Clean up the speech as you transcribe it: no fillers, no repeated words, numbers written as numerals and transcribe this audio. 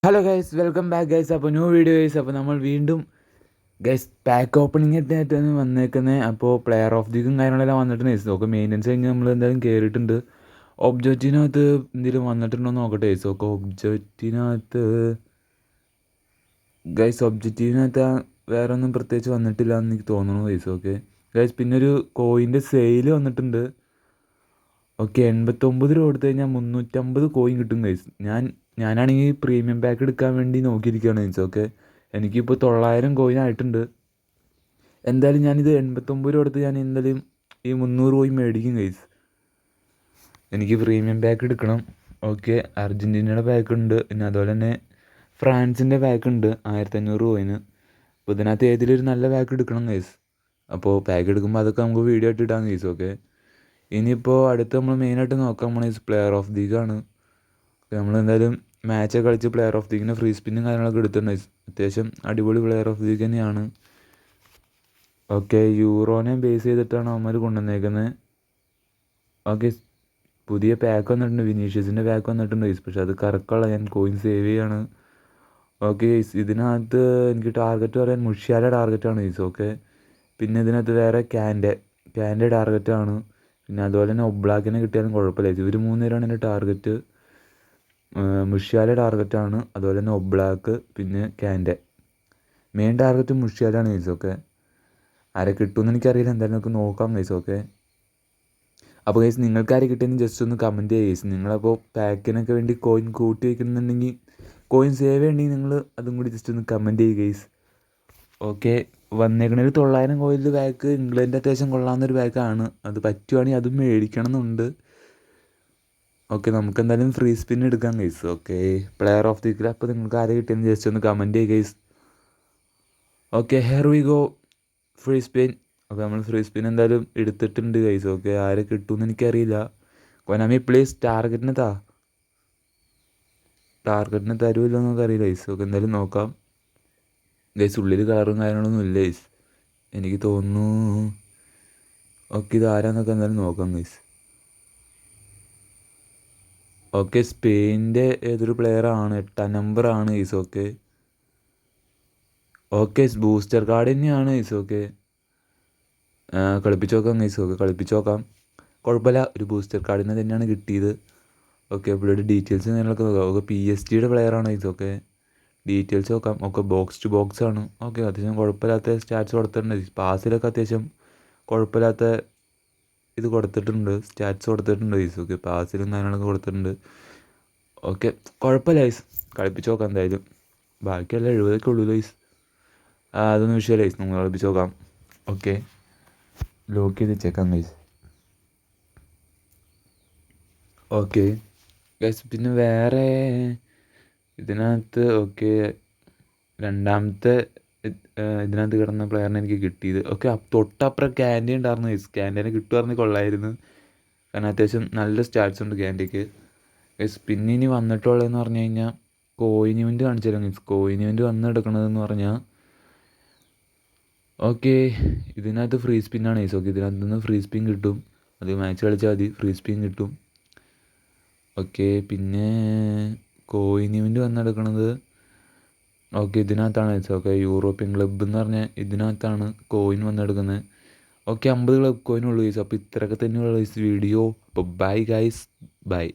Hello guys, welcome back guys. അപ്പോൾ new video guys. അപ്പോൾ നമ്മൾ വീണ്ടും ഗൈസ് പാക്ക് ഓപ്പണിംഗ് ആയിട്ടാണ് വന്നേക്കുന്നത്. അപ്പോൾ പ്ലെയർ ഓഫ് ദിക്കും കാര്യങ്ങളെല്ലാം വന്നിട്ടുണ്ട് ഗൈസ്. നോക്കാം മെയിൻ്റെനൻസ് കഴിഞ്ഞ് നമ്മൾ എന്തായാലും കയറിയിട്ടുണ്ട്. ഒബ്ജക്റ്റിനകത്ത് എന്തെങ്കിലും വന്നിട്ടുണ്ടോ എന്ന് നോക്കട്ടെ ഗൈസ്. ഓക്കെ, ഒബ്ജക്റ്റിനകത്ത് വേറെ ഒന്നും പ്രത്യേകിച്ച് വന്നിട്ടില്ല എന്ന് എനിക്ക് തോന്നുന്നു ഗൈസ്. ഓക്കെ ഗൈസ്, പിന്നെ ഒരു കോയിൻ്റെ സെയിൽ വന്നിട്ടുണ്ട്. ഓക്കെ, 89 രൂപ കൊടുത്തു കഴിഞ്ഞാൽ 350 കോയിൻ കിട്ടും ഗൈസ്. ഞാനാണെങ്കിൽ പ്രീമിയം പാക്ക് എടുക്കാൻ വേണ്ടി നോക്കിയിരിക്കുകയാണ് ഗൈസ്. ഓക്കെ, എനിക്കിപ്പോൾ 900 കോയിൻ ആയിട്ടുണ്ട്. എന്തായാലും ഞാനിത് 89 രൂപ കൊടുത്ത് ഞാൻ എന്തായാലും ഈ 300 കോയിൻ മേടിക്കും ഗൈസ്. എനിക്ക് പ്രീമിയം പാക്ക് എടുക്കണം. ഓക്കെ, അർജൻറ്റീനയുടെ പാക്ക് ഉണ്ട്, പിന്നെ അതുപോലെ തന്നെ ഫ്രാൻസിൻ്റെ പാക്ക് ഉണ്ട് 1500 കോയിന്. അപ്പോൾ ഇതിനകത്ത് ഏതിലൊരു നല്ല പാക്ക് എടുക്കണം ഗൈസ്. അപ്പോൾ പാക്ക് എടുക്കുമ്പോൾ അതൊക്കെ നമുക്ക് വീഡിയോ ആയിട്ട് ഇടാം ഗൈസ്. ഓക്കെ, ഇനിയിപ്പോൾ അടുത്ത് നമ്മൾ മെയിനായിട്ട് നോക്കാൻ പോണ പ്ലെയർ ഓഫ് ദീഗാണ്. നമ്മൾ എന്തായാലും മാച്ചൊക്കെ കളിച്ച് പ്ലെയർ ഓഫ് ദീഗിന് ഫ്രീ സ്പിന്നും കാര്യങ്ങളൊക്കെ എടുത്തിട്ടുണ്ട്. അത്യാവശ്യം അടിപൊളി പ്ലെയർ ഓഫ് ദീഗ് തന്നെയാണ്. ഓക്കെ, യൂറോനെ ബേസ് ചെയ്തിട്ടാണ് അവന്മാർ കൊണ്ടുവന്നേക്കുന്നത്. ഓക്കെ, പുതിയ പാക്ക് വന്നിട്ടുണ്ട്, വിനീഷ്യസിൻ്റെ പാക്ക് വന്നിട്ടുണ്ട് ഗൈസ്. പക്ഷെ അത് കറക്റ്റുള്ള ഞാൻ കോയിൻ സേവ് ചെയ്യാണ്. ഓക്കെ ഗൈസ്, ഇതിനകത്ത് എനിക്ക് ടാർഗറ്റ് പറയാൻ മുഷ്യാല ടാർഗറ്റാണ് ഗൈസ്. ഓക്കെ, പിന്നെ ഇതിനകത്ത് വേറെ ക്യാൻ്റെ ടാർഗറ്റാണ്. പിന്നെ അതുപോലെ തന്നെ ഒബ്ലാക്കിനെ കിട്ടിയാലും കുഴപ്പമില്ല. ഇവർ 3 പേരാണ് എൻ്റെ ടാർഗറ്റ്. മുഷ്യാല ടാർഗറ്റാണ്, അതുപോലെ തന്നെ ഒബ്ലാക്ക്, പിന്നെ ക്യാൻ്റെ. മെയിൻ ടാർഗറ്റ് മുഷ്യാലാണ് ഗൈസ്. ഓക്കെ, ആരെ കിട്ടുമെന്ന് എനിക്കറിയില്ല, എന്തായാലും നമുക്ക് നോക്കാം ഗൈസ്. ഓക്കെ, അപ്പോൾ ഗൈസ് നിങ്ങൾക്ക് ആരെ കിട്ടിയെന്ന് ജസ്റ്റ് ഒന്ന് കമൻറ്റ് ചെയ്യുക ഗൈസ്. നിങ്ങളപ്പോൾ പാക്കിനൊക്കെ വേണ്ടി കോയിൻ കൂട്ടി വയ്ക്കുന്നുണ്ടെങ്കിൽ, കോയിൻ സേവ് ചെയ്യണമെങ്കിൽ നിങ്ങൾ അതും കൂടി ജസ്റ്റ് ഒന്ന് കമൻറ്റ് ചെയ്യുക ഗൈസ്. ഓക്കെ, വന്നേക്കണ ഒരു 900 കോയിൻ്റെ ബാക്ക് ഇംഗ്ലണ്ട് അത്യാവശ്യം കൊള്ളാവുന്നൊരു ബാക്കാണ്. അത് പറ്റുവാണെങ്കിൽ അതും മേടിക്കണം എന്നുണ്ട്. ഓക്കെ, നമുക്ക് എന്തായാലും ഫ്രീ സ്പിൻ എടുക്കാം guys. Okay, player of the അപ്പോൾ നിങ്ങൾക്ക് ആരെ കിട്ടിയെന്ന് ജസ്റ്റ് ഒന്ന് കമൻറ്റ് ചെയ്യുക guys. Okay, hair we go, free spin. Okay, നമ്മൾ ഫ്രീ സ്പിൻ എന്തായാലും എടുത്തിട്ടുണ്ട് ഗൈസ്. ഓക്കെ, ആരെ കിട്ടുമെന്ന് എനിക്കറിയില്ല. കൊനാമി പ്ലീസ് ടാർഗറ്റിന് തരുമല്ലോ എന്നൊക്കെ അറിയില്ല ഗൈസ്. ഓക്കെ, എന്തായാലും നോക്കാം ഗൈസ്. ഉള്ളിൽ കളറും കാര്യങ്ങളൊന്നും ഇല്ല ഗൈസ്, എനിക്ക് തോന്നുന്നു. ഓക്കെ, ഇത് ആരാന്നൊക്കെ എന്തായാലും നോക്കാം ഗൈസ്. ഓക്കെ, സ്പെയിൻ്റെ ഏതൊരു പ്ലെയറാണ്, 8ാം നമ്പറാണ് ഗൈസ്. ഓക്കെ, ബൂസ്റ്റർ കാർഡ് തന്നെയാണ് ഗൈസ്. ഓക്കെ, കളിപ്പിച്ച് നോക്കാം ഗൈസ്. ഓക്കെ, കളിപ്പിച്ച് നോക്കാം, കുഴപ്പമില്ല. ഒരു ബൂസ്റ്റർ കാർഡിന് തന്നെയാണ് കിട്ടിയത്. ഓക്കെ, പുള്ളിയുടെ ഡീറ്റെയിൽസ് കാര്യങ്ങളൊക്കെ നോക്കാം. ഓക്കെ, PSG-യുടെ പ്ലെയറാണ് ഗൈസ്. ഓക്കെ, ഡീറ്റെയിൽസ് നോക്കാം. ഓക്കെ, ബോക്സ് ടു ബോക്സ് ആണ്. ഓക്കെ, അത്യാവശ്യം കുഴപ്പമില്ലാത്ത സ്റ്റാറ്റ്സ് കൊടുത്തിട്ടുണ്ട്. പാസിലൊക്കെ അത്യാവശ്യം കുഴപ്പമില്ലാത്ത ഇത് കൊടുത്തിട്ടുണ്ട്, സ്റ്റാറ്റ്സ് കൊടുത്തിട്ടുണ്ട് ഗൈസ്. ഓക്കെ, പാസിലും കാര്യങ്ങളൊക്കെ കൊടുത്തിട്ടുണ്ട്. ഓക്കെ, കുഴപ്പമില്ല ഗൈസ്, കളിപ്പിച്ച് നോക്കാം എന്തായാലും. ബാക്കിയെല്ലാം 70 ഉള്ളൂ ഗൈസ്. അതൊന്നും വിഷയമില്ല ഗൈസ്, നമ്മൾ കളിപ്പിച്ച് നോക്കാം. ഓക്കെ, ലോക്ക് ചെയ്ത് വെച്ചേക്കാം ഗൈസ്. ഓക്കെ ഗൈസ്, പിന്നെ വേറെ ഇതിനകത്ത് ഓക്കെ രണ്ടാമത്തെ ഇതിനകത്ത് കിടന്ന പ്ലെയറിനെ എനിക്ക് കിട്ടിയത്. ഓക്കെ, തൊട്ടപ്പുറം ക്യാൻഡി ഉണ്ടായിരുന്നു ഗൈസ്. ക്യാൻഡീനെ കിട്ടുമായിരുന്നു കൊള്ളായിരുന്നു, കാരണം അത്യാവശ്യം നല്ല സ്റ്റാറ്റ്സ് ഉണ്ട് ക്യാൻഡിക്ക് ഗൈസ്. പിന്നെ ഇനി വന്നിട്ടുള്ളതെന്ന് പറഞ്ഞു കഴിഞ്ഞാൽ കോയിൻ ഇവൻറ്റ് കാണിച്ചു തരാം ഗൈസ്. കോയിൻ ഇവൻറ്റ് വന്നെടുക്കണതെന്ന് പറഞ്ഞാൽ ഓക്കെ, ഇതിനകത്ത് ഫ്രീ സ്പിന്നാണ് ഗൈസ്. ഓക്കെ, ഇതിനകത്ത് നിന്ന് ഫ്രീ സ്പിൻ കിട്ടും. അത് മാച്ച് കളിച്ചാൽ മതി, ഫ്രീ സ്പിൻ കിട്ടും. ഓക്കെ, പിന്നെ കോയിൻ ഇവൻറ്റ് വന്നെടുക്കണത് ഓക്കെ ഇതിനകത്താണ് ഗൈസ്. ഓക്കെ, യൂറോപ്യൻ ക്ലബ്ബ് എന്ന് പറഞ്ഞാൽ ഇതിനകത്താണ് കോയിൻ വന്നെടുക്കുന്നത്. ഓക്കെ, 50 ക്ലബ് കോയിൻ ഉള്ളൂ ഗൈസ്. അപ്പോൾ ഇത്രയൊക്കെ തന്നെയുള്ള ഗൈസ് വീഡിയോ. അപ്പോൾ ബൈ ഗൈസ്, ബൈ.